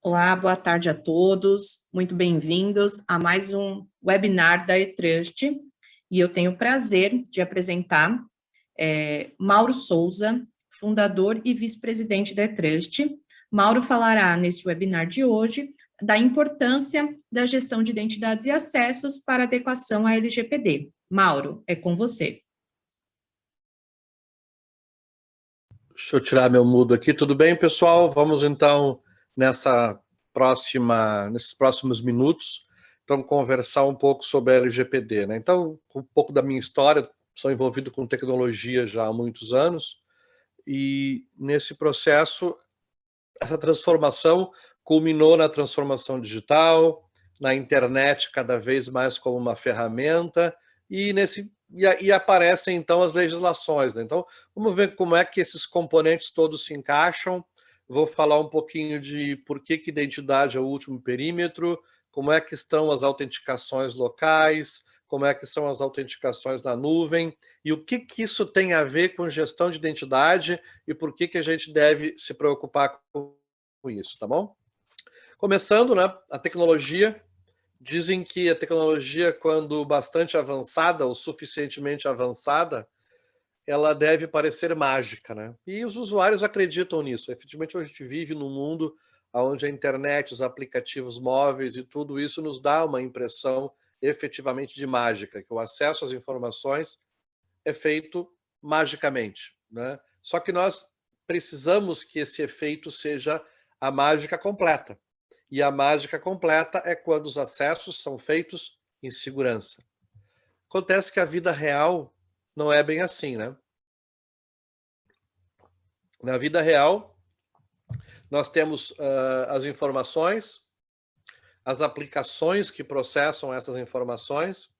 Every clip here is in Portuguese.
Olá, boa tarde a todos, muito bem-vindos a mais um webinar da eTrust, e eu tenho o prazer de apresentar Mauro Souza, fundador e vice-presidente da eTrust. Mauro falará neste webinar de hoje da importância da gestão de identidades e acessos para adequação à LGPD. Mauro, é com você. Deixa eu tirar meu mudo aqui. Tudo bem, pessoal? Vamos então nesses próximos minutos, então conversar um pouco sobre a LGPD, né? Então, um pouco da minha história, sou envolvido com tecnologia já há muitos anos e nesse processo essa transformação culminou na transformação digital, na internet cada vez mais como uma ferramenta e aparecem então as legislações, né? Então vamos ver como é que esses componentes todos se encaixam. Vou falar um pouquinho de por que identidade é o último perímetro, como é que estão as autenticações locais, como é que são as autenticações na nuvem e o que isso tem a ver com gestão de identidade e por que a gente deve se preocupar com isso, tá bom? Começando, né, a tecnologia. Dizem que a tecnologia, quando bastante avançada, ou suficientemente avançada, ela deve parecer mágica, né? E os usuários acreditam nisso. Efetivamente, hoje a gente vive num mundo onde a internet, os aplicativos móveis e tudo isso nos dá uma impressão efetivamente de mágica, que o acesso às informações é feito magicamente, né? Só que nós precisamos que esse efeito seja a mágica completa. E a mágica completa é quando os acessos são feitos em segurança. Acontece que a vida real não é bem assim, né? Na vida real, nós temos as informações, as aplicações que processam essas informações,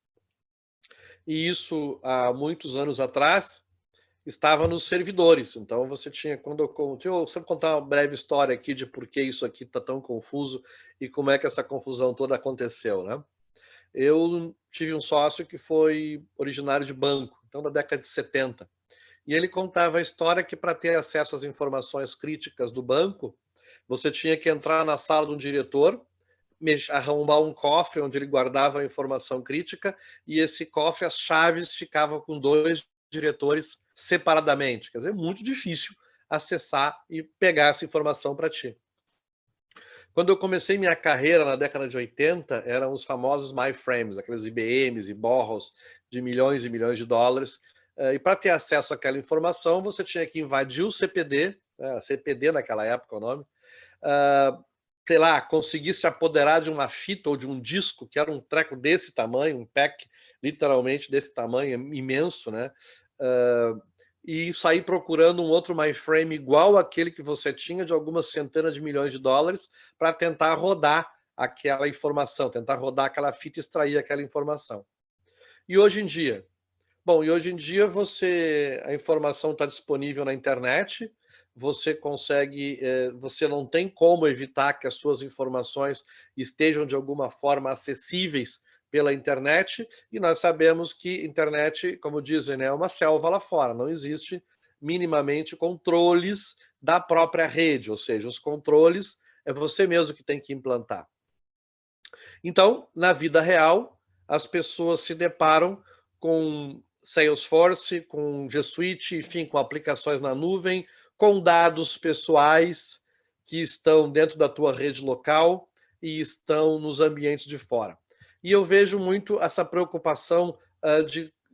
e isso, há muitos anos atrás, estava nos servidores. Então, você tinha, deixa eu só contar uma breve história aqui de por que isso aqui está tão confuso e como é que essa confusão toda aconteceu, né? Eu tive um sócio que foi originário de banco, então da década de 70. E ele contava a história que para ter acesso às informações críticas do banco, você tinha que entrar na sala de um diretor, arrombar um cofre onde ele guardava a informação crítica, e esse cofre, as chaves ficavam com dois diretores separadamente. Quer dizer, muito difícil acessar e pegar essa informação para ti. Quando eu comecei minha carreira na década de 80, eram os famosos MyFrames, aqueles IBMs e borros de milhões e milhões de dólares. E para ter acesso àquela informação, você tinha que invadir o CPD, CPD naquela época é o nome, sei lá, conseguir se apoderar de uma fita ou de um disco, que era um treco desse tamanho, um pack literalmente desse tamanho, imenso, né? E sair procurando um outro MyFrame igual àquele que você tinha, de algumas centenas de milhões de dólares, para tentar rodar aquela informação, tentar rodar aquela fita e extrair aquela informação. E hoje em dia? Bom, e hoje em dia a informação está disponível na internet, você consegue, você não tem como evitar que as suas informações estejam de alguma forma acessíveis pela internet, e nós sabemos que internet, como dizem, né, é uma selva lá fora, não existe minimamente controles da própria rede, ou seja, os controles é você mesmo que tem que implantar. Então, na vida real, as pessoas se deparam com Salesforce, com G Suite, enfim, com aplicações na nuvem, com dados pessoais que estão dentro da tua rede local e estão nos ambientes de fora. E eu vejo muito essa preocupação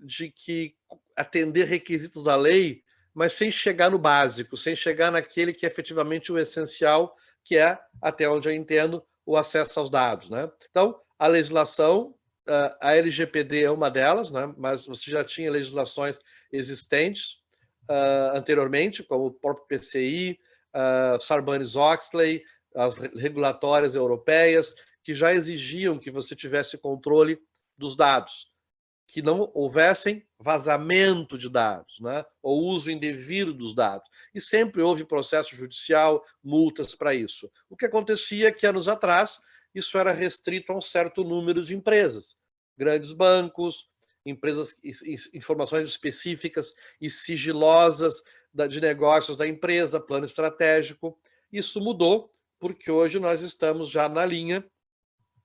de que atender requisitos da lei, mas sem chegar no básico, sem chegar naquele que é efetivamente o essencial, que é, até onde eu entendo, o acesso aos dados, né? Então, a legislação, a LGPD é uma delas, né? Mas você já tinha legislações existentes anteriormente, como o próprio PCI, Sarbanes-Oxley, as regulatórias europeias, que já exigiam que você tivesse controle dos dados, que não houvessem vazamento de dados, né? Ou uso indevido dos dados. E sempre houve processo judicial, multas para isso. O que acontecia é que, anos atrás, isso era restrito a um certo número de empresas. Grandes bancos, empresas, informações específicas e sigilosas de negócios da empresa, plano estratégico. Isso mudou porque hoje nós estamos já na linha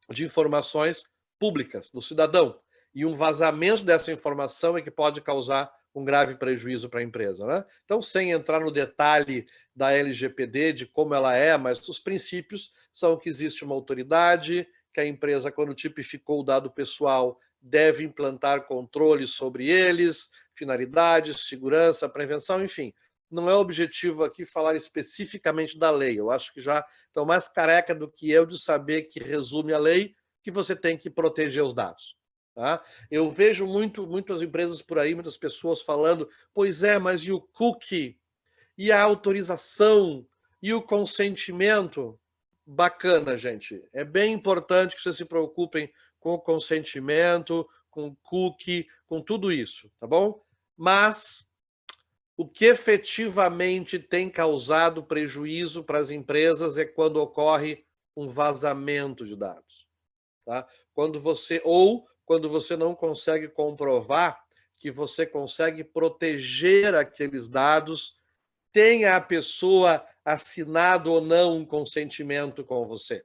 de informações públicas do cidadão. E um vazamento dessa informação é que pode causar um grave prejuízo para a empresa, né? Então, sem entrar no detalhe da LGPD, de como ela é, mas os princípios são que existe uma autoridade, que a empresa, quando tipificou o dado pessoal, deve implantar controles sobre eles, finalidades, segurança, prevenção, enfim. Não é objetivo aqui falar especificamente da lei. Eu acho que já estão mais careca do que eu de saber que resume a lei, que você tem que proteger os dados. Tá? Eu vejo muitas empresas por aí, muitas pessoas falando, pois é, mas e o cookie? E a autorização? E o consentimento? Bacana, gente. É bem importante que vocês se preocupem com o consentimento, com o cookie, com tudo isso, tá bom? Mas o que efetivamente tem causado prejuízo para as empresas é quando ocorre um vazamento de dados. Tá? Quando você não consegue comprovar que você consegue proteger aqueles dados, tenha a pessoa assinado ou não um consentimento com você.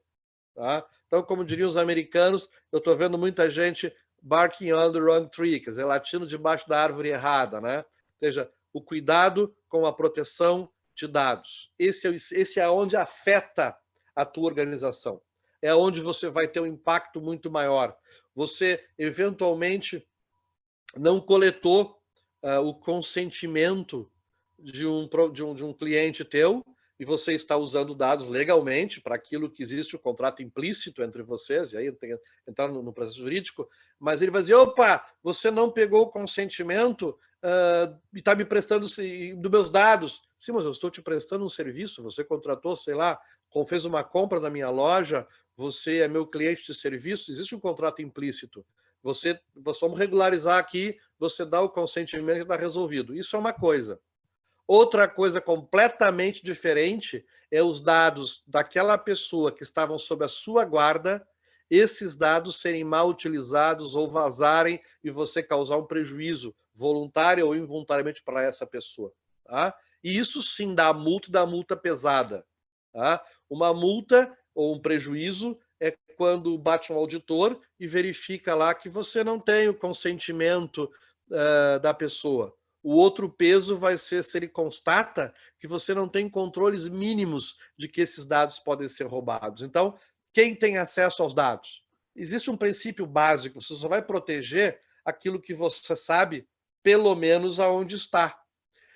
Tá? Então, como diriam os americanos, eu estou vendo muita gente barking on the wrong tree, quer dizer, latindo debaixo da árvore errada, né? Ou seja, o cuidado com a proteção de dados. Esse é onde afeta a tua organização. É onde você vai ter um impacto muito maior. Você, eventualmente, não coletou o consentimento de um cliente teu e você está usando dados legalmente para aquilo que existe o contrato implícito entre vocês, e aí tem que entrar no processo jurídico, mas ele vai dizer, opa, você não pegou o consentimento e está me prestando dos meus dados. Sim, mas eu estou te prestando um serviço, você contratou, sei lá, fez uma compra na minha loja, você é meu cliente de serviço, existe um contrato implícito. Vamos regularizar aqui, você dá o consentimento e está resolvido. Isso é uma coisa. Outra coisa completamente diferente é os dados daquela pessoa que estavam sob a sua guarda, esses dados serem mal utilizados ou vazarem e você causar um prejuízo voluntário ou involuntariamente para essa pessoa. Tá? E isso sim dá multa pesada. Tá? Uma multa ou um prejuízo é quando bate um auditor e verifica lá que você não tem o consentimento da pessoa. O outro peso vai ser se ele constata que você não tem controles mínimos de que esses dados podem ser roubados. Então, quem tem acesso aos dados? Existe um princípio básico, você só vai proteger aquilo que você sabe, pelo menos aonde está.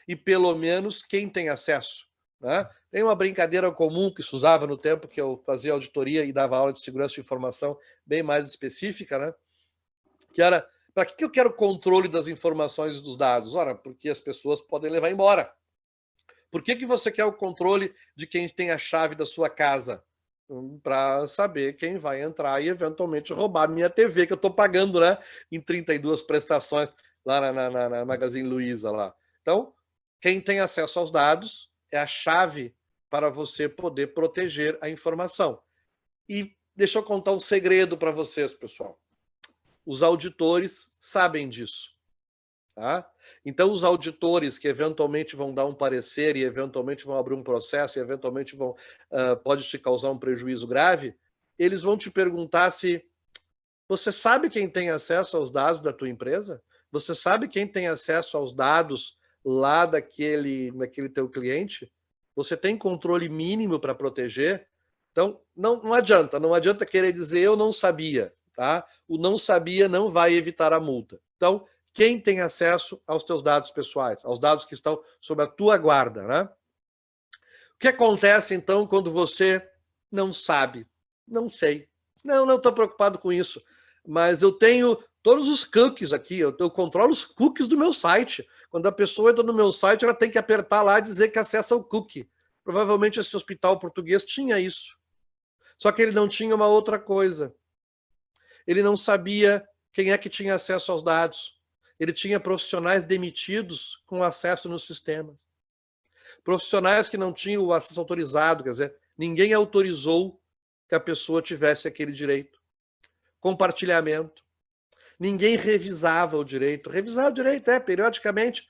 E pelo menos quem tem acesso. Né? Tem uma brincadeira comum que se usava no tempo que eu fazia auditoria e dava aula de segurança de informação bem mais específica, né? Que era, para que eu quero controle das informações e dos dados? Ora, porque as pessoas podem levar embora. Por que você quer o controle de quem tem a chave da sua casa? Para saber quem vai entrar e eventualmente roubar a minha TV, que eu estou pagando, né? Em 32 prestações lá na Magazine Luiza lá. Então, quem tem acesso aos dados é a chave para você poder proteger a informação. E deixa eu contar um segredo para vocês, pessoal. Os auditores sabem disso. Tá? Então, os auditores que eventualmente vão dar um parecer e eventualmente vão abrir um processo e eventualmente pode te causar um prejuízo grave, eles vão te perguntar se você sabe quem tem acesso aos dados da tua empresa? Você sabe quem tem acesso aos dados lá daquele teu cliente? Você tem controle mínimo para proteger? Então, não adianta querer dizer eu não sabia. Tá? O não sabia não vai evitar a multa. Então, quem tem acesso aos teus dados pessoais, aos dados que estão sob a tua guarda, né? O que acontece, então, quando você não sabe? Não sei. Não estou preocupado com isso. Mas eu tenho todos os cookies aqui, eu controlo os cookies do meu site. Quando a pessoa entra no meu site, ela tem que apertar lá e dizer que acessa o cookie. Provavelmente esse hospital português tinha isso. Só que ele não tinha uma outra coisa. Ele não sabia quem é que tinha acesso aos dados. Ele tinha profissionais demitidos com acesso nos sistemas. Profissionais que não tinham o acesso autorizado, quer dizer, ninguém autorizou que a pessoa tivesse aquele direito. Compartilhamento. Ninguém revisava o direito. Revisar o direito periodicamente.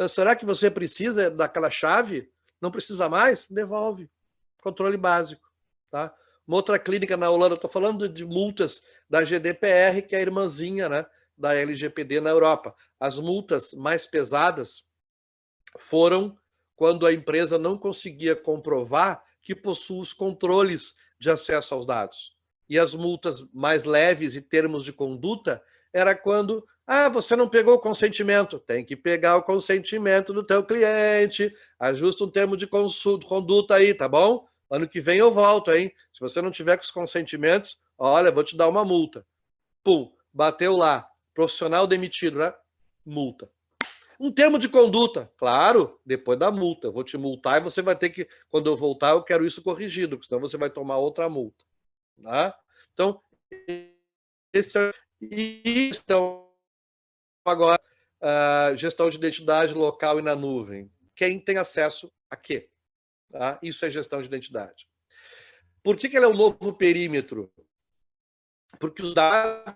Será que você precisa daquela chave? Não precisa mais? Devolve. Controle básico. tá? Uma outra clínica na Holanda, estou falando de multas da GDPR, que é a irmãzinha, né, da LGPD na Europa. As multas mais pesadas foram quando a empresa não conseguia comprovar que possui os controles de acesso aos dados. E as multas mais leves e termos de conduta era quando, você não pegou o consentimento, tem que pegar o consentimento do teu cliente, ajusta um termo de conduta aí, tá bom? Ano que vem eu volto, hein? Se você não tiver com os consentimentos, olha, vou te dar uma multa. Pum, bateu lá, profissional demitido, né? Multa. Um termo de conduta, claro, depois da multa. Eu vou te multar e você vai ter que, quando eu voltar, eu quero isso corrigido, porque senão você vai tomar outra multa. Tá? Então, então, agora, gestão de identidade local e na nuvem. Quem tem acesso a quê? Tá? Isso é gestão de identidade. Por que ele é um novo perímetro? Porque os dados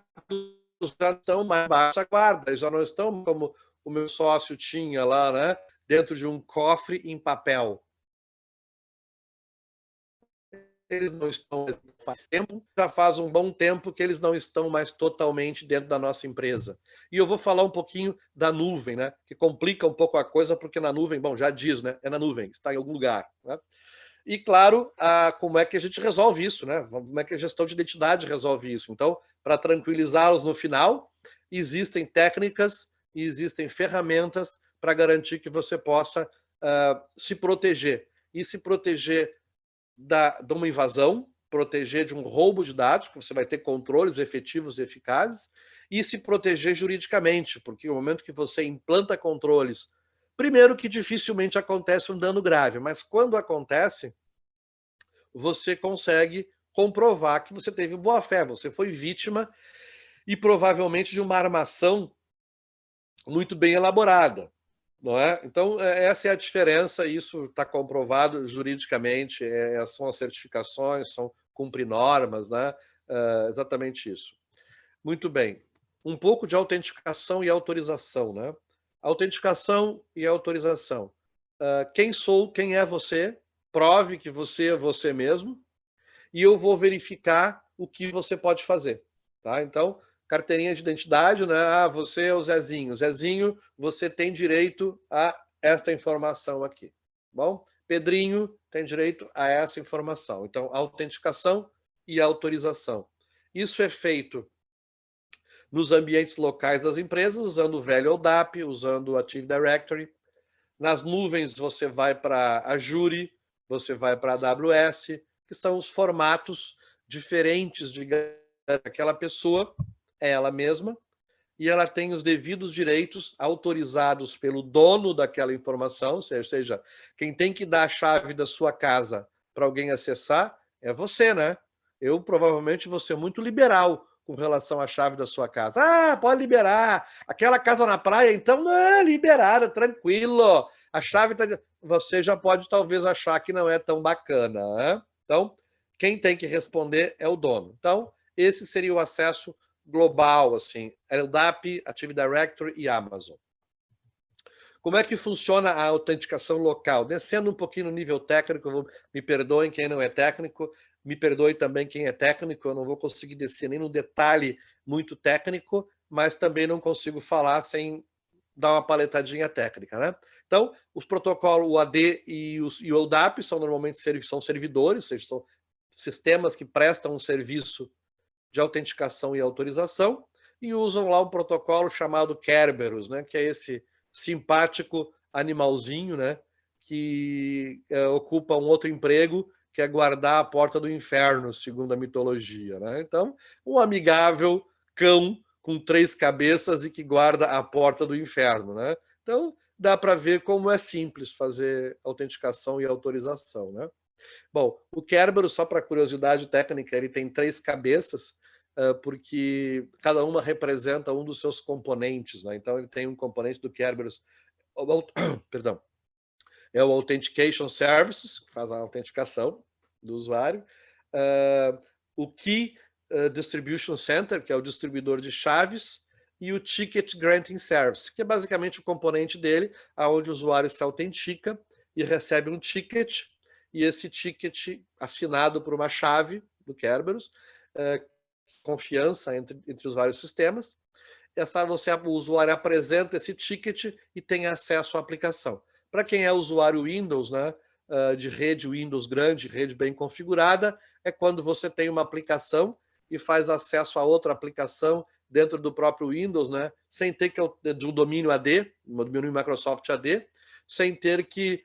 já estão mais baixa guarda, já não estão como o meu sócio tinha lá, né, dentro de um cofre em papel. Eles não estão faz tempo, já faz um bom tempo que eles não estão mais totalmente dentro da nossa empresa. E eu vou falar um pouquinho da nuvem, né, que complica um pouco a coisa, porque na nuvem, bom, já diz, né, é na nuvem, está em algum lugar, né? E, claro, como é que a gente resolve isso, né? Como é que a gestão de identidade resolve isso? Então, para tranquilizá-los no final, existem técnicas e existem ferramentas para garantir que você possa se proteger. E se proteger de uma invasão, proteger de um roubo de dados, porque você vai ter controles efetivos e eficazes, e se proteger juridicamente, porque no momento que você implanta controles, primeiro que dificilmente acontece um dano grave, mas quando acontece, você consegue comprovar que você teve boa-fé, você foi vítima e provavelmente de uma armação muito bem elaborada, não é? Então, essa é a diferença, isso está comprovado juridicamente, são as certificações, são cumprir normas, né? Exatamente isso. Muito bem. Um pouco de autenticação e autorização, né? Autenticação e autorização. Quem sou, quem é você, prove que você é você mesmo, e eu vou verificar o que você pode fazer. Tá? Então, carteirinha de identidade, né? Você é o Zezinho. Zezinho, você tem direito a esta informação aqui. Bom? Pedrinho tem direito a essa informação. Então, autenticação e autorização. Isso é feito nos ambientes locais das empresas, usando o velho ODAP, usando o Active Directory. Nas nuvens, você vai para Azure, você vai para a AWS, que são os formatos diferentes de aquela pessoa, é ela mesma, e ela tem os devidos direitos autorizados pelo dono daquela informação, ou seja, quem tem que dar a chave da sua casa para alguém acessar é você, né? Eu provavelmente vou ser muito liberal com relação à chave da sua casa. Pode liberar. Aquela casa na praia, então, não, liberada, tranquilo. A chave tá... Você já pode talvez achar que não é tão bacana, né? Então, quem tem que responder é o dono. Então, esse seria o acesso global, assim, LDAP, Active Directory e Amazon. Como é que funciona a autenticação local? Descendo um pouquinho no nível técnico, me perdoem quem não é técnico, me perdoe também quem é técnico, eu não vou conseguir descer nem no detalhe muito técnico, mas também não consigo falar sem dar uma paletadinha técnica, né? Então, os protocolos, o AD e o ODAP são normalmente são servidores, ou seja, são sistemas que prestam um serviço de autenticação e autorização, e usam lá um protocolo chamado Kerberos, né, que é esse simpático animalzinho, né, que ocupa um outro emprego, que é guardar a porta do inferno, segundo a mitologia, né? Então, um amigável cão com 3 cabeças e que guarda a porta do inferno, né? Então, dá para ver como é simples fazer autenticação e autorização, né? Bom, o Kerberos, só para curiosidade técnica, ele tem 3 cabeças, porque cada uma representa um dos seus componentes, né? Então, ele tem um componente do Kerberos, perdão, é o Authentication Services, que faz a autenticação do usuário, o Key Distribution Center, que é o distribuidor de chaves, e o Ticket Granting Service, que é basicamente o componente dele, onde o usuário se autentica e recebe um ticket, e esse ticket assinado por uma chave do Kerberos, confiança entre os vários sistemas. O usuário apresenta esse ticket e tem acesso à aplicação. Para quem é usuário Windows, né, de rede Windows grande, rede bem configurada, é quando você tem uma aplicação e faz acesso a outra aplicação dentro do próprio Windows, né, sem ter que de um domínio AD, um domínio Microsoft AD, sem ter que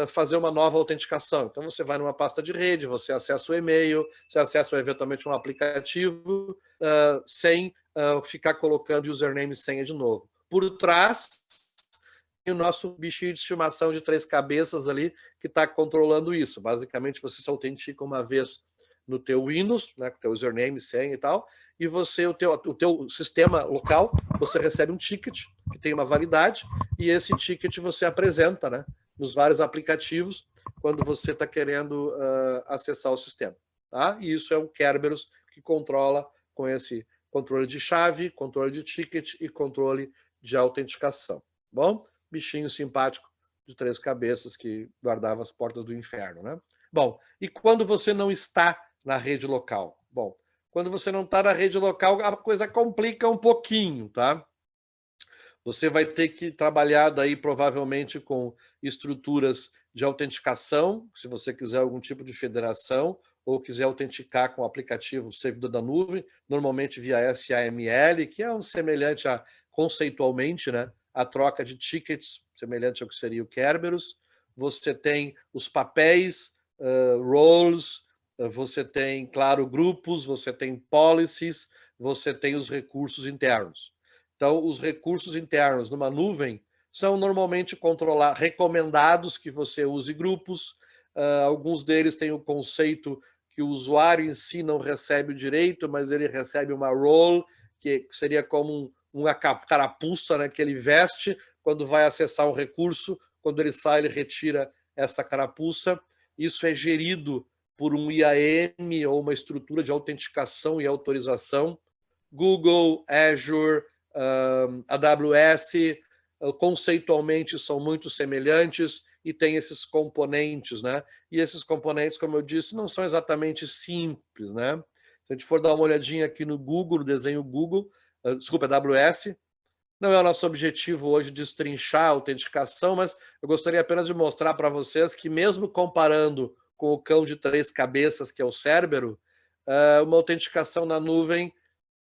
fazer uma nova autenticação. Então você vai numa pasta de rede, você acessa o e-mail, você acessa eventualmente um aplicativo, sem ficar colocando username e senha de novo. Por trás, tem o nosso bichinho de estimação de 3 cabeças ali que está controlando isso. Basicamente, você se autentica uma vez no teu Windows, né, com o teu username, senha e tal, e você, o teu sistema local, você recebe um ticket que tem uma validade, e esse ticket você apresenta, né, nos vários aplicativos quando você está querendo acessar o sistema. Tá? E isso é o Kerberos que controla com esse controle de chave, controle de ticket e controle de autenticação. Bom, bichinho simpático de 3 cabeças que guardava as portas do inferno, né? Bom, e quando você não está na rede local? Bom, quando você não está na rede local, a coisa complica um pouquinho, tá? Você vai ter que trabalhar daí provavelmente com estruturas de autenticação, se você quiser algum tipo de federação, ou quiser autenticar com o aplicativo servidor da nuvem, normalmente via SAML, que é um semelhante a, conceitualmente, né, a troca de tickets, semelhante ao que seria o Kerberos. Você tem os papéis, roles, você tem, claro, grupos, você tem policies, você tem os recursos internos. Então, os recursos internos numa nuvem são normalmente recomendados que você use grupos. Alguns deles têm o conceito que o usuário em si não recebe o direito, mas ele recebe uma role, que seria como uma carapuça, né, que ele veste quando vai acessar um recurso. Quando ele sai, ele retira essa carapuça. Isso é gerido por um IAM ou uma estrutura de autenticação e autorização. Google, Azure, AWS, conceitualmente são muito semelhantes e tem esses componentes, né? E esses componentes, como eu disse, não são exatamente simples, né? Se a gente for dar uma olhadinha aqui no Google, no desenho Google, desculpa, AWS, não é o nosso objetivo hoje destrinchar a autenticação, mas eu gostaria apenas de mostrar para vocês que mesmo comparando com o cão de 3 cabeças, que é o Cerbero, uma autenticação na nuvem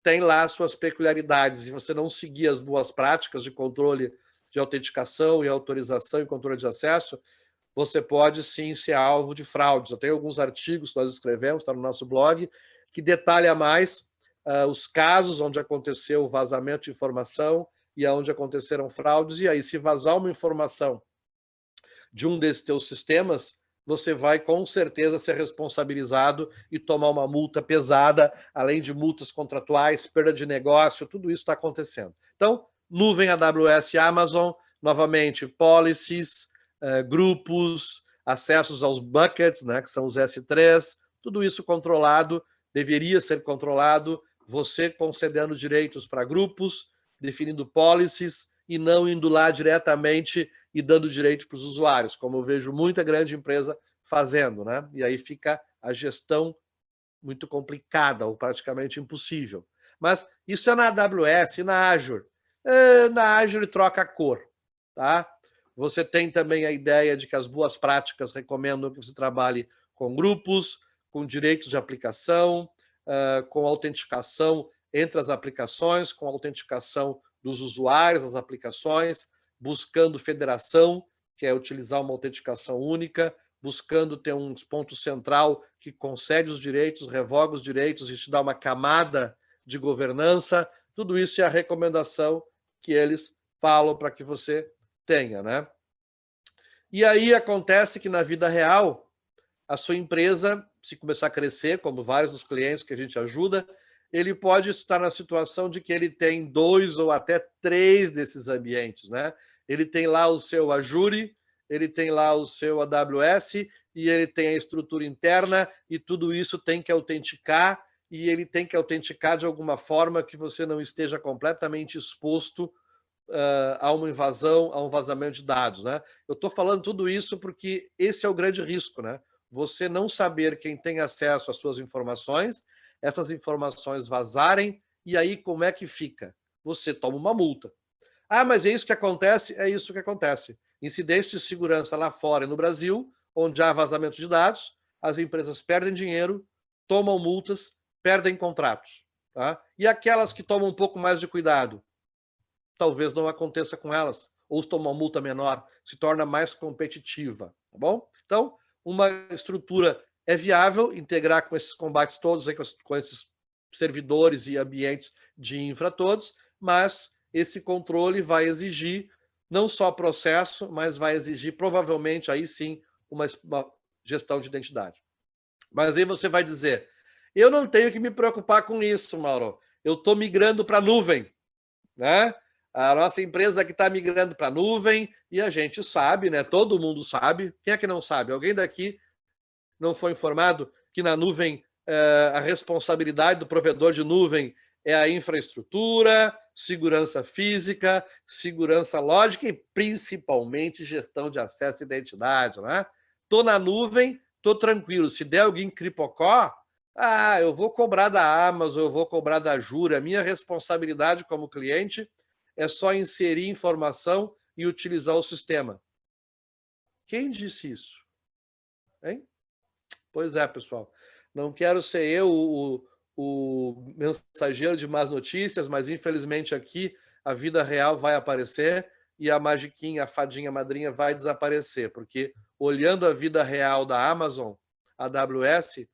tem lá suas peculiaridades, e você não seguir as boas práticas de controle de autenticação e autorização e controle de acesso, você pode sim ser alvo de fraudes. Eu tenho alguns artigos que nós escrevemos, está no nosso blog, que detalha mais os casos onde aconteceu o vazamento de informação e onde aconteceram fraudes, e aí se vazar uma informação de um desses teus sistemas, você vai com certeza ser responsabilizado e tomar uma multa pesada, além de multas contratuais, perda de negócio, tudo isso está acontecendo. Então, nuvem AWS Amazon, novamente, policies, grupos, acessos aos buckets, né, que são os S3, tudo isso controlado, deveria ser controlado, você concedendo direitos para grupos, definindo policies e não indo lá diretamente e dando direito para os usuários, como eu vejo muita grande empresa fazendo, né? E aí fica a gestão muito complicada ou praticamente impossível. Mas isso é na AWS e na Azure. Na Azure troca a cor, tá? Você tem também a ideia de que as boas práticas recomendam que você trabalhe com grupos, com direitos de aplicação, com autenticação entre as aplicações, com autenticação dos usuários das aplicações, buscando federação, que é utilizar uma autenticação única, buscando ter um ponto central que concede os direitos, revoga os direitos e te dá uma camada de governança. Tudo isso é a recomendação que eles falam para que você tenha, né? E aí acontece que na vida real, a sua empresa, se começar a crescer, como vários dos clientes que a gente ajuda, ele pode estar na situação de que ele tem 2 ou até 3 desses ambientes, né? Ele tem lá o seu Azure, ele tem lá o seu AWS e ele tem a estrutura interna e tudo isso tem que autenticar e ele tem que autenticar de alguma forma que você não esteja completamente exposto a uma invasão, a um vazamento de dados, né? Eu estou falando tudo isso porque esse é o grande risco, né? você não saber quem tem acesso às suas informações, essas informações vazarem, e aí como é que fica? Você toma uma multa. Ah, mas é isso que acontece? É isso que acontece. Incidentes de segurança lá fora e no Brasil, onde há vazamento de dados, as empresas perdem dinheiro, tomam multas, perdem contratos. Tá? E aquelas que tomam um pouco mais de cuidado, talvez não aconteça com elas, ou se tomar uma multa menor, se torna mais competitiva, tá bom? Então, uma estrutura é viável integrar com esses combates todos, aí, com esses servidores e ambientes de infra todos, mas esse controle vai exigir não só processo, mas vai exigir provavelmente aí sim uma gestão de identidade. Mas aí você vai dizer, eu não tenho que me preocupar com isso, Mauro, eu estou migrando para a nuvem, né? A nossa empresa que está migrando para a nuvem, e a gente sabe, né? Todo mundo sabe. Quem é que não sabe? Alguém daqui não foi informado que na nuvem a responsabilidade do provedor de nuvem é a infraestrutura, segurança física, segurança lógica e principalmente gestão de acesso e identidade, né? Tô na nuvem, tô tranquilo. Se der alguém cripocó, eu vou cobrar da Amazon, eu vou cobrar da Azure. A minha responsabilidade como cliente é só inserir informação e utilizar o sistema. Quem disse isso? Hein? Pois é, pessoal. Não quero ser eu o mensageiro de más notícias, mas infelizmente aqui a vida real vai aparecer e a magiquinha, a fadinha madrinha vai desaparecer, porque olhando a vida real da Amazon, AWS,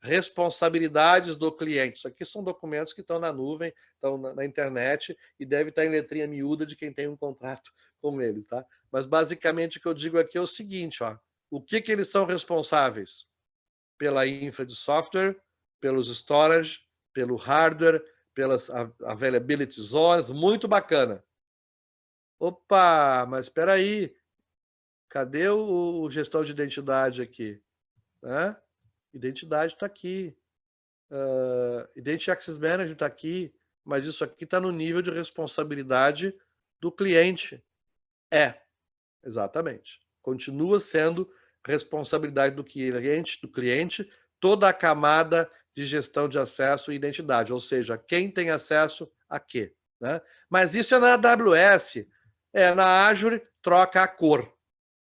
responsabilidades do cliente. Isso aqui são documentos que estão na nuvem, estão na internet e deve estar em letrinha miúda de quem tem um contrato com eles, tá? Mas basicamente o que eu digo aqui é o seguinte, ó, o que eles são responsáveis? Pela infra de software, pelos storage, pelo hardware, pelas availability zones, muito bacana. Opa, mas espera aí, cadê o gestão de identidade aqui? Né? Identidade está aqui. Identity Access Management está aqui, mas isso aqui está no nível de responsabilidade do cliente. Exatamente. Continua sendo responsabilidade do cliente, toda a camada de gestão de acesso e identidade, ou seja, quem tem acesso a quê. Né? Mas isso é na AWS. Na Azure, troca a cor.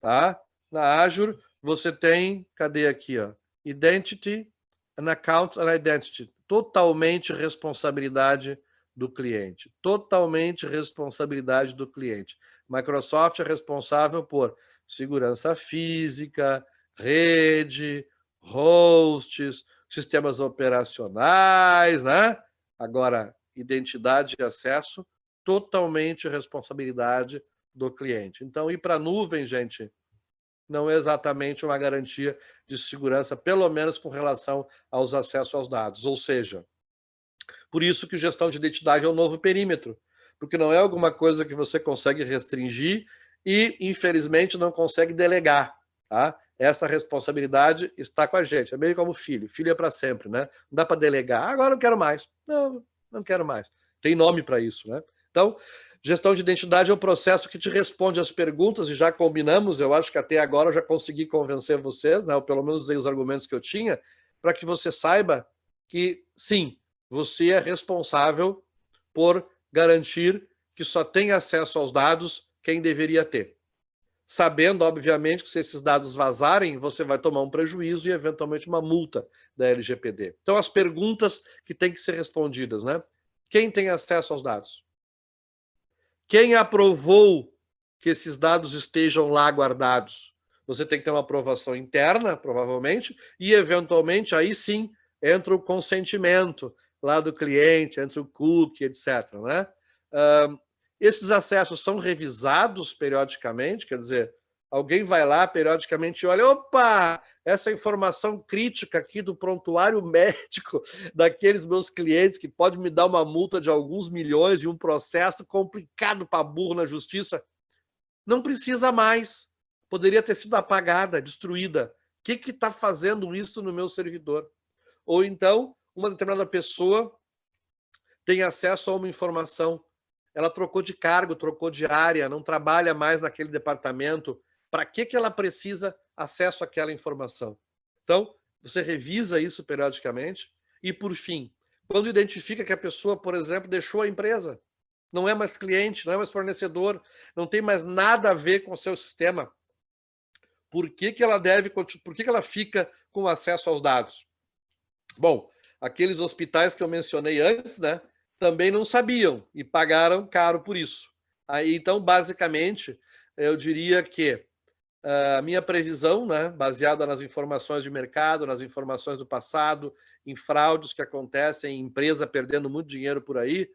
Tá? Na Azure, você tem, cadê aqui? Ó, Identity and Account and Identity. Totalmente responsabilidade do cliente. Totalmente responsabilidade do cliente. Microsoft é responsável por segurança física, rede, hosts, sistemas operacionais, né? Agora, identidade e acesso, totalmente responsabilidade do cliente. Então, ir para a nuvem, gente, não é exatamente uma garantia de segurança, pelo menos com relação aos acessos aos dados. Ou seja, por isso que gestão de identidade é um novo perímetro, porque não é alguma coisa que você consegue restringir e, infelizmente, não consegue delegar. Tá? Essa responsabilidade está com a gente. É meio como filho. Filho é para sempre, né? Não dá para delegar. Agora não quero mais. Não quero mais. Tem nome para isso, né? Então, gestão de identidade é um processo que te responde às perguntas, e já combinamos, eu acho que até agora eu já consegui convencer vocês, né? Ou pelo menos usei os argumentos que eu tinha, para que você saiba que, sim, você é responsável por garantir que só tem acesso aos dados quem deveria ter. Sabendo, obviamente, que se esses dados vazarem, você vai tomar um prejuízo e, eventualmente, uma multa da LGPD. Então, as perguntas que têm que ser respondidas, né? Quem tem acesso aos dados? Quem aprovou que esses dados estejam lá guardados? Você tem que ter uma aprovação interna, provavelmente, e, eventualmente, aí sim, entra o consentimento lá do cliente, entra o cookie, etc. Né? Esses acessos são revisados periodicamente, quer dizer, alguém vai lá periodicamente e olha, opa, essa informação crítica aqui do prontuário médico daqueles meus clientes que pode me dar uma multa de alguns milhões e um processo complicado para burro na justiça, não precisa mais. Poderia ter sido apagada, destruída. O que está fazendo isso no meu servidor? Ou então, uma determinada pessoa tem acesso a uma informação, ela trocou de cargo, trocou de área, não trabalha mais naquele departamento. Para que ela precisa acesso àquela informação? Então, você revisa isso periodicamente. E, por fim, quando identifica que a pessoa, por exemplo, deixou a empresa, não é mais cliente, não é mais fornecedor, não tem mais nada a ver com o seu sistema, por que ela fica com acesso aos dados? Bom, aqueles hospitais que eu mencionei antes, né, também não sabiam e pagaram caro por isso. Aí, então, basicamente, eu diria que a minha previsão, né, baseada nas informações de mercado, nas informações do passado, em fraudes que acontecem, em empresa perdendo muito dinheiro por aí,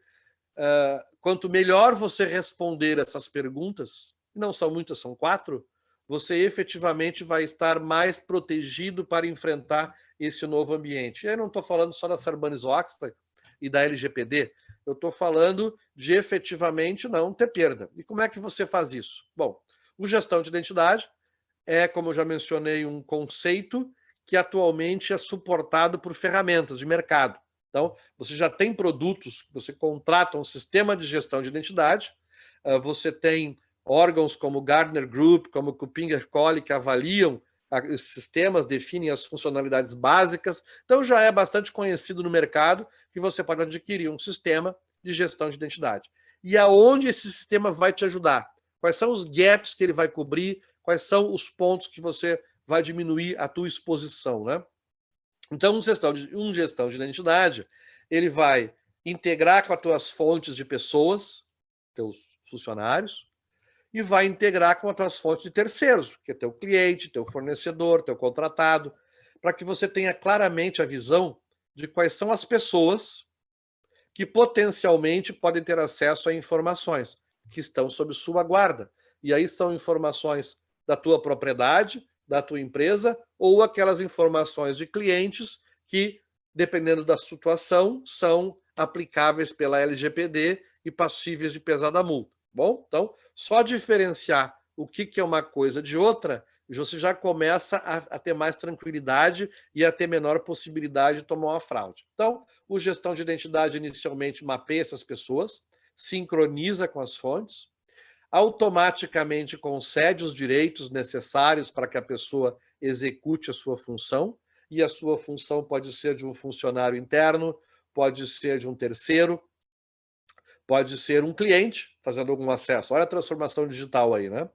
quanto melhor você responder essas perguntas, não são muitas, são 4, você efetivamente vai estar mais protegido para enfrentar esse novo ambiente. E aí não estou falando só da Sarbanes-Oxley e da LGPD, eu estou falando de efetivamente não ter perda. E como é que você faz isso? Bom, o gestão de identidade é, como eu já mencionei, um conceito que atualmente é suportado por ferramentas de mercado. Então, você já tem produtos, você contrata um sistema de gestão de identidade, você tem órgãos como o Gartner Group, como o KuppingerCole, que avaliam esses sistemas, definem as funcionalidades básicas. Então, já é bastante conhecido no mercado que você pode adquirir um sistema de gestão de identidade. E aonde esse sistema vai te ajudar? Quais são os gaps que ele vai cobrir? Quais são os pontos que você vai diminuir a tua exposição, né? Então, um gestão de identidade, ele vai integrar com as tuas fontes de pessoas, teus funcionários, e vai integrar com as tuas fontes de terceiros, que é teu cliente, teu fornecedor, teu contratado, para que você tenha claramente a visão de quais são as pessoas que potencialmente podem ter acesso a informações que estão sob sua guarda. E aí são informações da tua propriedade, da tua empresa, ou aquelas informações de clientes que, dependendo da situação, são aplicáveis pela LGPD e passíveis de pesada multa. Bom, então, só diferenciar o que é uma coisa de outra, você já começa a ter mais tranquilidade e a ter menor possibilidade de tomar uma fraude. Então, o gestão de identidade inicialmente mapeia essas pessoas, sincroniza com as fontes, automaticamente concede os direitos necessários para que a pessoa execute a sua função, e a sua função pode ser de um funcionário interno, pode ser de um terceiro, pode ser um cliente fazendo algum acesso. Olha a transformação digital aí, né?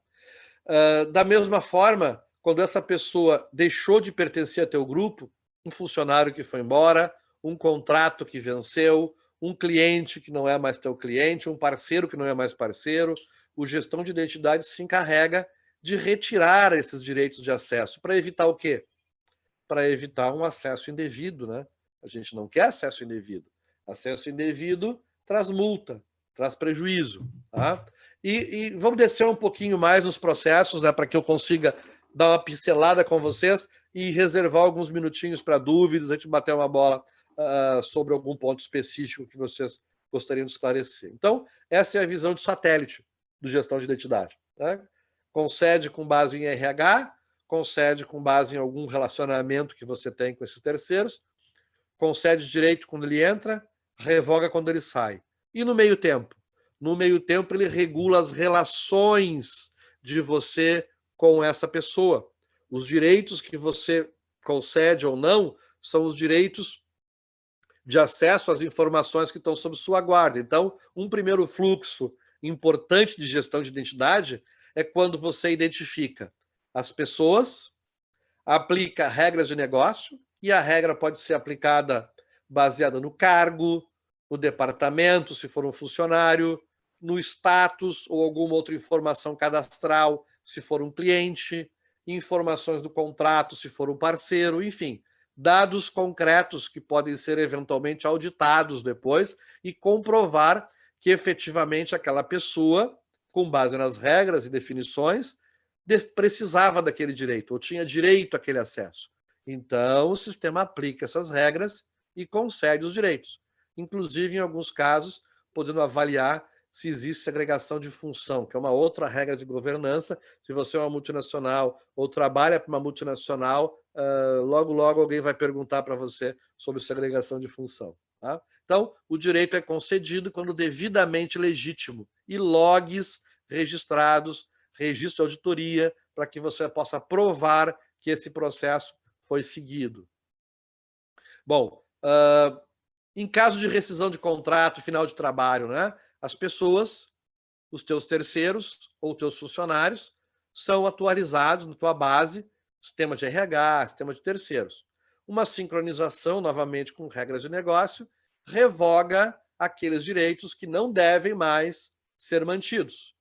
Da mesma forma, quando essa pessoa deixou de pertencer a teu grupo, um funcionário que foi embora, um contrato que venceu, um cliente que não é mais teu cliente, um parceiro que não é mais parceiro, o gestão de identidade se encarrega de retirar esses direitos de acesso. Para evitar o quê? Para evitar um acesso indevido, né? A gente não quer acesso indevido. Acesso indevido traz multa, traz prejuízo, tá? E vamos descer um pouquinho mais nos processos, né, para que eu consiga dar uma pincelada com vocês e reservar alguns minutinhos para dúvidas, a gente bater uma bola sobre algum ponto específico que vocês gostariam de esclarecer. Então, essa é a visão de satélite do gestão de identidade, né? Concede com base em RH, concede com base em algum relacionamento que você tem com esses terceiros, concede direito quando ele entra, revoga quando ele sai. E no meio tempo? No meio tempo, ele regula as relações de você com essa pessoa. Os direitos que você concede ou não são os direitos de acesso às informações que estão sob sua guarda. Então, um primeiro fluxo importante de gestão de identidade é quando você identifica as pessoas, aplica regras de negócio, e a regra pode ser aplicada baseada no cargo, no departamento, se for um funcionário, no status ou alguma outra informação cadastral, se for um cliente, informações do contrato, se for um parceiro, enfim, dados concretos que podem ser eventualmente auditados depois e comprovar que efetivamente aquela pessoa, com base nas regras e definições, precisava daquele direito, ou tinha direito àquele acesso. Então, o sistema aplica essas regras e concede os direitos. Inclusive, em alguns casos, podendo avaliar se existe segregação de função, que é uma outra regra de governança. Se você é uma multinacional ou trabalha para uma multinacional, logo, logo alguém vai perguntar para você sobre segregação de função. Tá? Então, o direito é concedido quando devidamente legítimo e logs registrados, registro de auditoria, para que você possa provar que esse processo foi seguido. Bom, em caso de rescisão de contrato, final de trabalho, né, as pessoas, os teus terceiros ou teus funcionários, são atualizados na tua base, sistema de RH, sistema de terceiros. Uma sincronização, novamente, com regras de negócio, revoga aqueles direitos que não devem mais ser mantidos.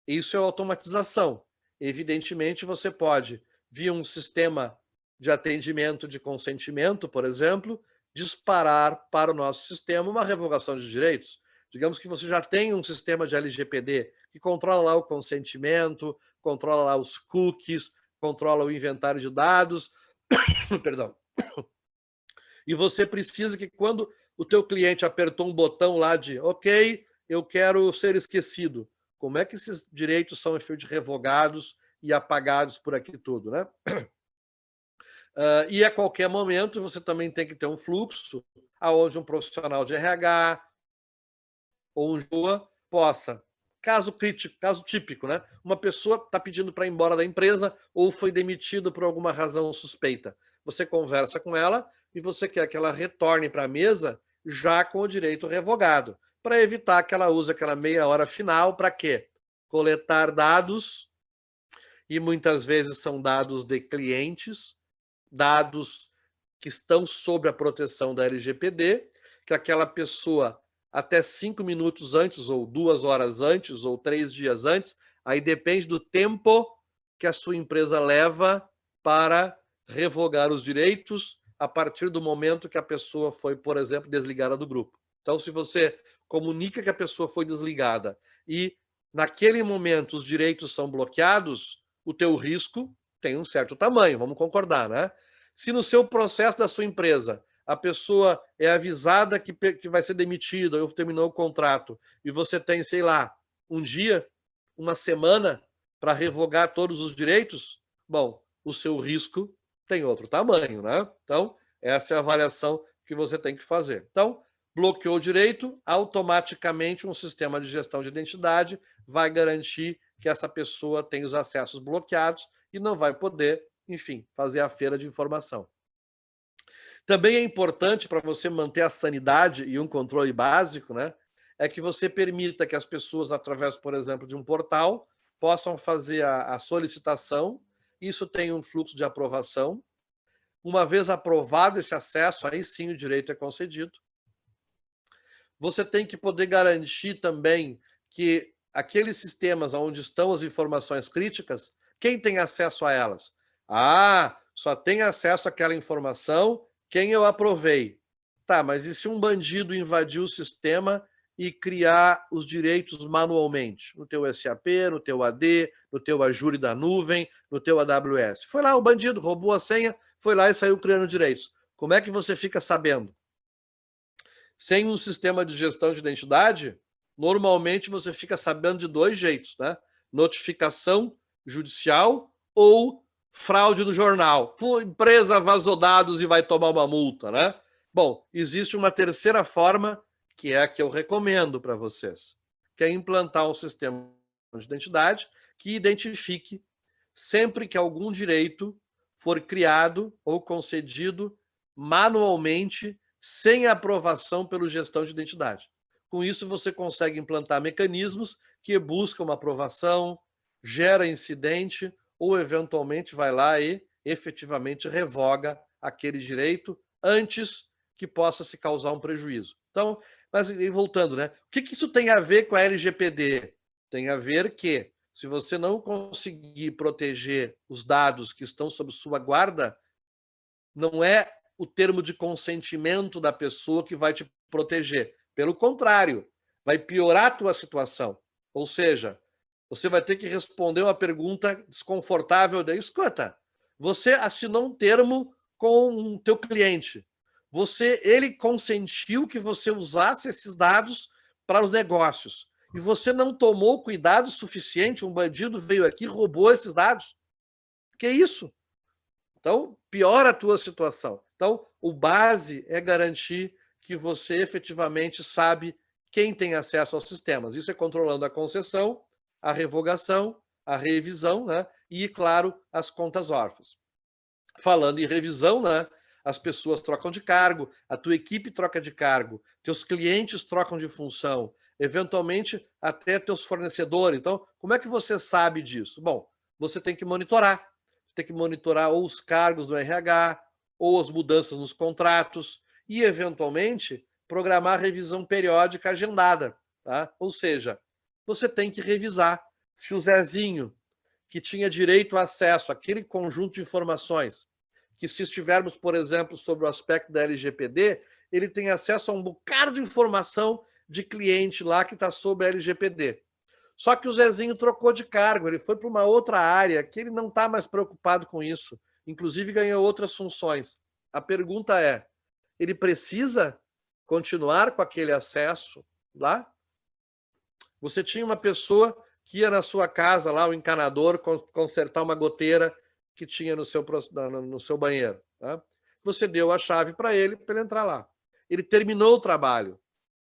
Isso é automatização. Evidentemente, você pode, via um sistema de atendimento de consentimento, por exemplo, disparar para o nosso sistema uma revogação de direitos. Digamos que você já tem um sistema de LGPD que controla lá o consentimento, controla lá os cookies, controla o inventário de dados, perdão. E você precisa que quando o teu cliente apertou um botão lá de ok, eu quero ser esquecido, como é que esses direitos são revogados e apagados por aqui tudo, né? E a qualquer momento você também tem que ter um fluxo aonde um profissional de RH ou um JUA possa, caso crítico, caso típico, né? Uma pessoa está pedindo para ir embora da empresa ou foi demitido por alguma razão suspeita. Você conversa com ela e você quer que ela retorne para a mesa já com o direito revogado, para evitar que ela use aquela meia hora final para quê? Coletar dados, e muitas vezes são dados de clientes, dados que estão sob a proteção da LGPD, que aquela pessoa, até 5 minutos antes, ou 2 horas antes, ou 3 dias antes, aí depende do tempo que a sua empresa leva para revogar os direitos a partir do momento que a pessoa foi, por exemplo, desligada do grupo. Então, se você comunica que a pessoa foi desligada e naquele momento os direitos são bloqueados, o teu risco tem um certo tamanho, vamos concordar, né? Se no seu processo da sua empresa a pessoa é avisada que vai ser demitida ou terminou o contrato e você tem, sei lá, um dia, uma semana para revogar todos os direitos, bom, o seu risco tem outro tamanho, né? Então, essa é a avaliação que você tem que fazer. Então, bloqueou o direito, automaticamente um sistema de gestão de identidade vai garantir que essa pessoa tem os acessos bloqueados e não vai poder, enfim, fazer a feira de informação. Também é importante para você manter a sanidade e um controle básico, né? É que você permita que as pessoas, através, por exemplo, de um portal, possam fazer a solicitação. Isso tem um fluxo de aprovação. Uma vez aprovado esse acesso, aí sim o direito é concedido. Você tem que poder garantir também que aqueles sistemas onde estão as informações críticas, quem tem acesso a elas? Ah, só tem acesso àquela informação quem eu aprovei. Tá, mas e se um bandido invadir o sistema e criar os direitos manualmente? No teu SAP, no teu AD, no teu Azure da nuvem, no teu AWS. Foi lá o bandido, roubou a senha, foi lá e saiu criando direitos. Como é que você fica sabendo? Sem um sistema de gestão de identidade, normalmente você fica sabendo de 2 jeitos, né? Notificação judicial ou fraude no jornal. Pô, empresa vazou dados e vai tomar uma multa, né? Bom, existe uma terceira forma, que é a que eu recomendo para vocês, que é implantar um sistema de identidade que identifique sempre que algum direito for criado ou concedido manualmente sem aprovação pelo gestão de identidade. Com isso, você consegue implantar mecanismos que buscam uma aprovação, gera incidente ou, eventualmente, vai lá e efetivamente revoga aquele direito antes que possa se causar um prejuízo. Então, mas voltando, né? O que isso tem a ver com a LGPD? Tem a ver que, se você não conseguir proteger os dados que estão sob sua guarda, não é o termo de consentimento da pessoa que vai te proteger. Pelo contrário, vai piorar a tua situação. Ou seja, você vai ter que responder uma pergunta desconfortável. Daí, escuta, você assinou um termo com o teu cliente. Ele consentiu que você usasse esses dados para os negócios. E você não tomou cuidado suficiente, um bandido veio aqui e roubou esses dados. Que isso? Então, piora a tua situação. Então, o base é garantir que você efetivamente sabe quem tem acesso aos sistemas. Isso é controlando a concessão, a revogação, a revisão, né? E, claro, as contas órfãs. falando em revisão, né? As pessoas trocam de cargo, a tua equipe troca de cargo, teus clientes trocam de função, eventualmente até teus fornecedores. Então, como é que você sabe disso? Bom, você tem que monitorar. Tem que monitorar ou os cargos do RH, ou as mudanças nos contratos, e, eventualmente, programar revisão periódica agendada. Tá? Ou seja, você tem que revisar se o Zezinho, que tinha direito a acesso àquele conjunto de informações, que se estivermos, por exemplo, sobre o aspecto da LGPD, ele tem acesso a um bocado de informação de cliente lá que está sob a LGPD. Só que o Zezinho trocou de cargo, ele foi para uma outra área que ele não está mais preocupado com isso, inclusive ganhou outras funções. A pergunta é, ele precisa continuar com aquele acesso lá? Você tinha uma pessoa que ia na sua casa lá, o encanador, consertar uma goteira que tinha no seu banheiro. Tá? Você deu a chave para ele entrar lá. Ele terminou o trabalho.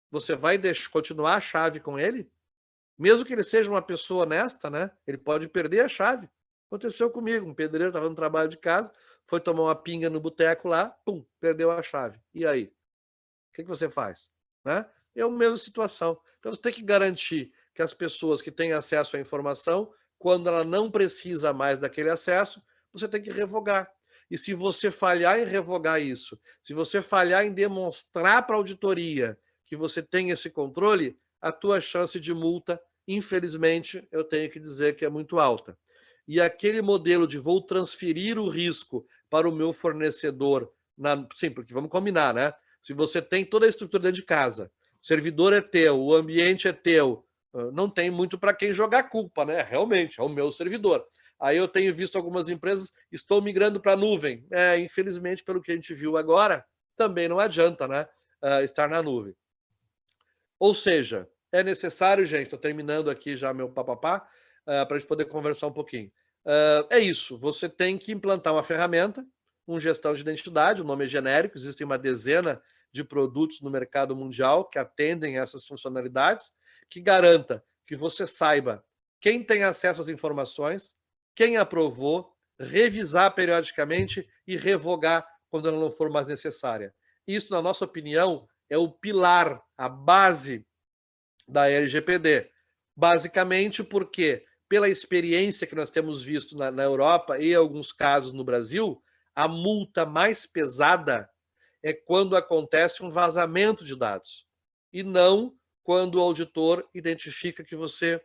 Você vai continuar a chave com ele? Mesmo que ele seja uma pessoa honesta, né? Ele pode perder a chave. Aconteceu comigo, um pedreiro estava no trabalho de casa, foi tomar uma pinga no boteco lá, pum, perdeu a chave. E aí? O que você faz? Né? É a mesma situação. Então você tem que garantir que as pessoas que têm acesso à informação, quando ela não precisa mais daquele acesso, você tem que revogar. E se você falhar em revogar isso, se você falhar em demonstrar para a auditoria que você tem esse controle, a tua chance de multa, infelizmente, eu tenho que dizer que é muito alta. E aquele modelo de vou transferir o risco para o meu fornecedor, sim, porque vamos combinar, né? Se você tem toda a estrutura dentro de casa, o servidor é teu, o ambiente é teu, não tem muito para quem jogar culpa, né? Realmente, é o meu servidor. Aí eu tenho visto algumas empresas, estou migrando para a nuvem. Infelizmente, pelo que a gente viu agora, também não adianta, né? Estar na nuvem. Ou seja, é necessário, gente, estou terminando aqui já meu papapá, para a gente poder conversar um pouquinho. É isso, você tem que implantar uma ferramenta, um gestão de identidade, o nome é genérico, existem uma dezena de produtos no mercado mundial que atendem essas funcionalidades, que garanta que você saiba quem tem acesso às informações, quem aprovou, revisar periodicamente e revogar quando ela não for mais necessária. Isso, na nossa opinião, é o pilar, a base da LGPD. Basicamente porque, pela experiência que nós temos visto na Europa e em alguns casos no Brasil, a multa mais pesada é quando acontece um vazamento de dados e não quando o auditor identifica que você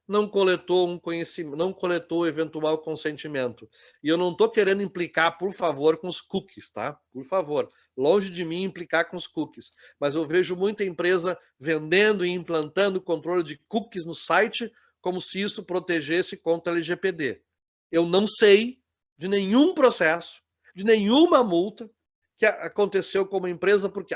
não coletou um conhecimento, não coletou eventual consentimento. E eu não estou querendo implicar, por favor, com os cookies, tá? Por favor, longe de mim implicar com os cookies. Mas eu vejo muita empresa vendendo e implantando controle de cookies no site como se isso protegesse contra a LGPD. Eu não sei de nenhum processo, de nenhuma multa que aconteceu com uma empresa porque,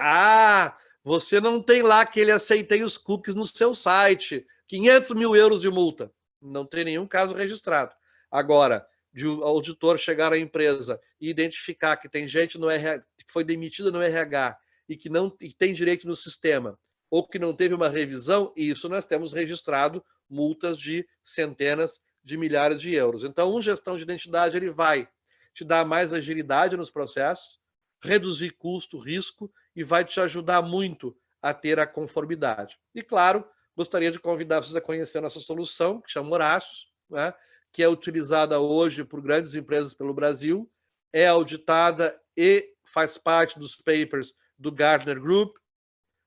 você não tem lá que ele aceitei os cookies no seu site, 500 mil euros de multa. Não tem nenhum caso registrado. Agora, de o auditor chegar à empresa e identificar que tem gente no RH, que foi demitida no RH e que não tem direito no sistema, ou que não teve uma revisão, isso nós temos registrado multas de centenas de milhares de euros. Então, um gestão de identidade ele vai te dar mais agilidade nos processos, reduzir custo, risco e vai te ajudar muito a ter a conformidade. E, claro, gostaria de convidar vocês a conhecer a nossa solução, que chama Horácios, né, que é utilizada hoje por grandes empresas pelo Brasil, é auditada e faz parte dos papers do Gartner Group,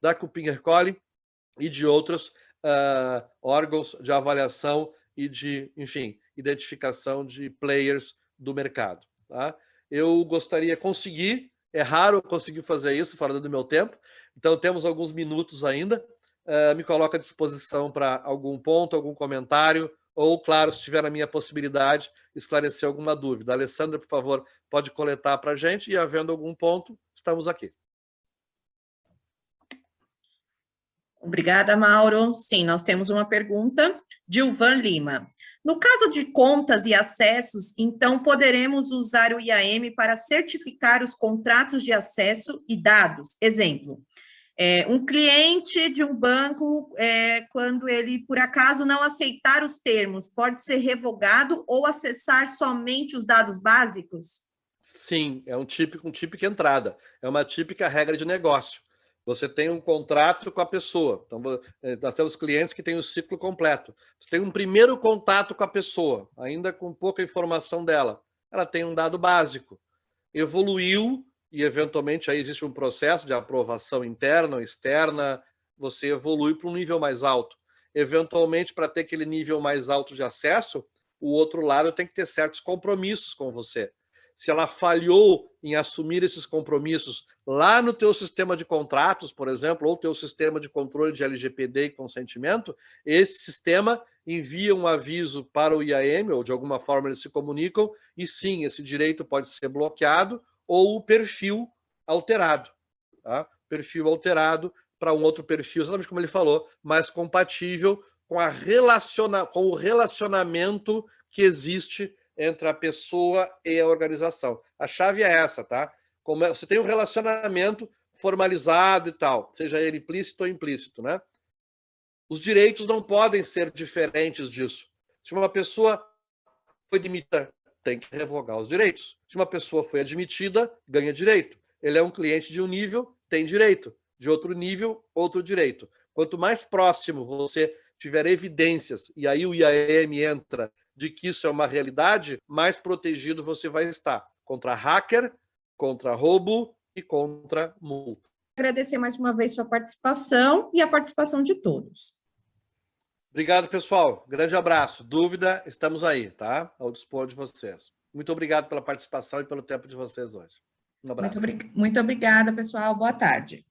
da KuppingerCole e de outros órgãos de avaliação e de, enfim, identificação de players do mercado. Tá? Eu gostaria de conseguir, é raro conseguir fazer isso fora do meu tempo, então temos alguns minutos ainda, me coloco à disposição para algum ponto, algum comentário, ou, claro, se tiver a minha possibilidade, esclarecer alguma dúvida. Alessandra, por favor, pode coletar para a gente e, havendo algum ponto, estamos aqui. Obrigada, Mauro. Sim, nós temos uma pergunta de Ilvan Lima. No caso de contas e acessos, então poderemos usar o IAM para certificar os contratos de acesso e dados. Exemplo, um cliente de um banco, quando ele, por acaso, não aceitar os termos, pode ser revogado ou acessar somente os dados básicos? Sim, é um típica entrada. É uma típica regra de negócio. Você tem um contrato com a pessoa. Então, nós temos clientes que têm o ciclo completo. Você tem um primeiro contato com a pessoa, ainda com pouca informação dela. Ela tem um dado básico. Evoluiu e, eventualmente, aí existe um processo de aprovação interna ou externa. Você evolui para um nível mais alto. Eventualmente, para ter aquele nível mais alto de acesso, o outro lado tem que ter certos compromissos com você. Se ela falhou em assumir esses compromissos lá no teu sistema de contratos, por exemplo, ou teu sistema de controle de LGPD e consentimento, esse sistema envia um aviso para o IAM, ou de alguma forma eles se comunicam, e sim, esse direito pode ser bloqueado ou o perfil alterado. Tá? Perfil alterado para um outro perfil, exatamente como ele falou, mais compatível com o relacionamento que existe entre a pessoa e a organização. A chave é essa, tá? Como você tem um relacionamento formalizado e tal, seja ele implícito ou implícito, né? Os direitos não podem ser diferentes disso. Se uma pessoa foi demitida, tem que revogar os direitos. Se uma pessoa foi admitida, ganha direito. Ele é um cliente de um nível, tem direito. De outro nível, outro direito. Quanto mais próximo você tiver evidências, e aí o IAM entra, de que isso é uma realidade, mais protegido você vai estar contra hacker, contra roubo e contra multa. Agradecer mais uma vez sua participação e a participação de todos. Obrigado, pessoal. Grande abraço. Dúvida, estamos aí, tá? Ao dispor de vocês. Muito obrigado pela participação e pelo tempo de vocês hoje. Um abraço. Muito obrigada, pessoal. Boa tarde.